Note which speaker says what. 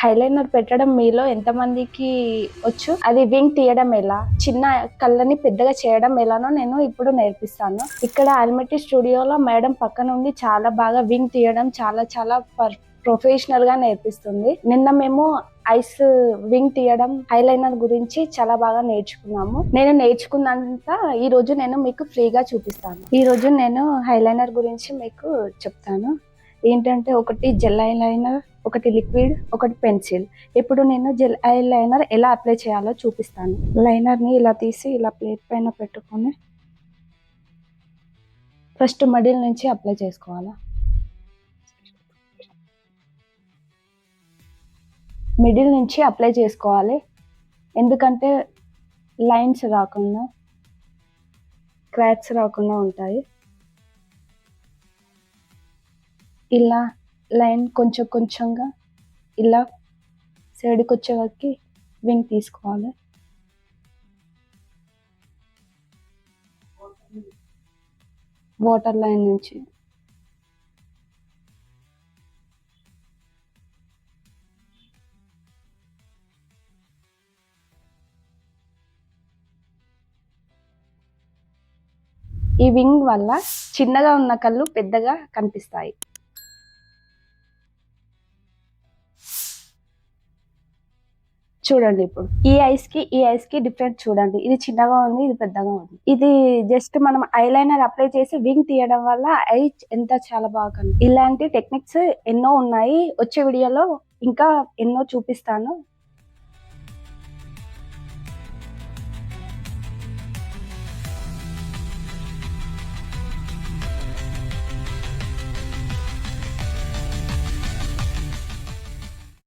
Speaker 1: హైలైనర్ పెట్టడం మీలో ఎంతమందికి వచ్చు, అది వింగ్ తీయడం ఎలా, చిన్న కళ్ళని పెద్దగా చేయడం ఎలానో నేను ఇప్పుడు నేర్పిస్తాను. ఇక్కడ ఆల్మట్టి స్టూడియోలో మేడం పక్క నుండి చాలా బాగా వింగ్ తీయడం చాలా ప్రొఫెషనల్ గా నేర్పిస్తుంది. నిన్న మేము ఐస్ వింగ్ తీయడం హైలైనర్ గురించి చాలా బాగా నేర్చుకున్నాము. నేను నేర్చుకున్నంత ఈ రోజు నేను మీకు ఫ్రీగా చూపిస్తాను. ఈ రోజు నేను హైలైనర్ గురించి మీకు చెప్తాను. ఏంటంటే ఒకటి జెల్ ఐలైనర్, ఒకటి లిక్విడ్, ఒకటి పెన్సిల్. ఇప్పుడు నేను జెల్ ఐలైనర్ ఎలా అప్లై చేయాలో చూపిస్తాను. లైనర్ ని ఇలా తీసి ఇలా ప్లేట్ పైన పెట్టుకొని ఫస్ట్ మిడిల్ నుంచి అప్లై చేసుకోవాలా. మిడిల్ నుంచి అప్లై చేసుకోవాలి, ఎందుకంటే లైన్స్ రాకుండా, క్రాక్స్ రాకుండా ఉంటాయి. ఇలా లైన్ కొంచెం కొంచెంగా ఇలా సైడ్కి వచ్చే వరకు వింగ్ తీసుకోవాలి. వాటర్ లైన్ నుంచి ఈ వింగ్ వల్ల చిన్నగా ఉన్న కళ్ళు పెద్దగా కనిపిస్తాయి. చూడండి, ఇప్పుడు ఈ ఐస్ కి డిఫరెన్స్ చూడండి. ఇది చిన్నగా ఉంది, ఇది పెద్దగా ఉంది. ఇది జస్ట్ మనం ఐలైనర్ అప్లై చేసి వింగ్ తీయడం వల్ల ఐ ఎంత చాలా బాగా. ఇలాంటి టెక్నిక్స్ ఎన్నో ఉన్నాయి, వచ్చే వీడియోలో ఇంకా ఎన్నో చూపిస్తాను.